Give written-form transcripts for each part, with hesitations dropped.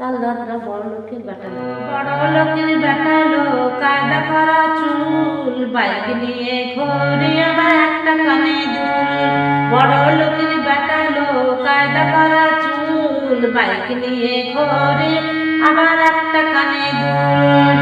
তাল ধরা বড় লোকের বেটা লোক। বড় লোকের বেটা লোক, কায়দা করা চুল, বাইক নিয়ে ঘোরে আবার একটা কানে দুল। বড় লোকের বেটা লোক, কায়দা করা চুল, বাইক নিয়ে ঘোরে আবার একটা কানে দুল।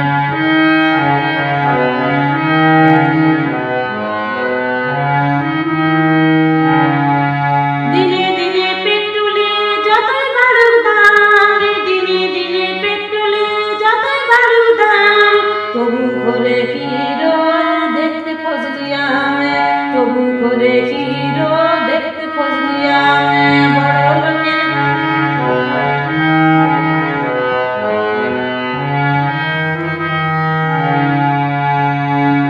দিনে দিনে পেট্রোলে যতই বাড়ুক দাম, দিনে দিনে পেট্রোলে যতই বাড়ুক দাম, তবু করে হিরো দেখতে ফজলি আমি, তবু করে হিরো দেখতে ফজলি আমি। বড় লোকের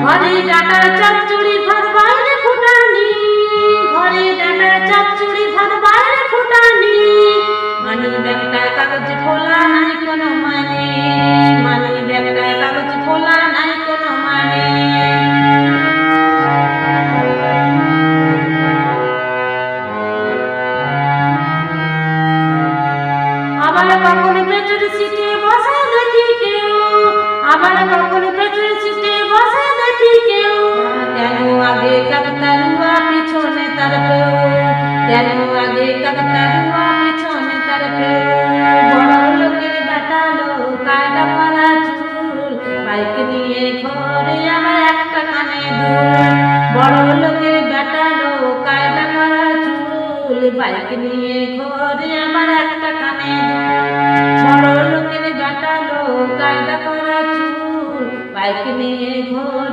ঘরে ডাটার চচ্চড়ি ভাত বাইরে ফুটানি, ঘরে ডাটার চচ্চড়ি ভাত বাইরে ফুটানি। মানি ব্যাগটা কাগজ খোলা নাই কোনো মানে, মানি ব্যাগটা কাগজ খোলা নাই কোনো মানে। আবার কখন পেছন সিটে বসে দেখি কেউ, আবার কখন পেছন সিটে বসে দেখি কেউ। কেন আগে কাকতারুয়া পিছনে তার কেউ, কেন আগে কাকতারুয়া পিছনে তার কেউ। বড় লোকের বেটা লোক, কায়দা করা চুল, বাইক নিয়ে ঘরে আমার একটা কানে দুল। বড় লোকের বেটা লোক, কায়দা করা চুল, বাইক নিয়ে ঘরে আমার একটা কানে দুল। বড় লোকের বেটা লোক, কায়দা করা চুল, বাইক নিয়ে ঘরে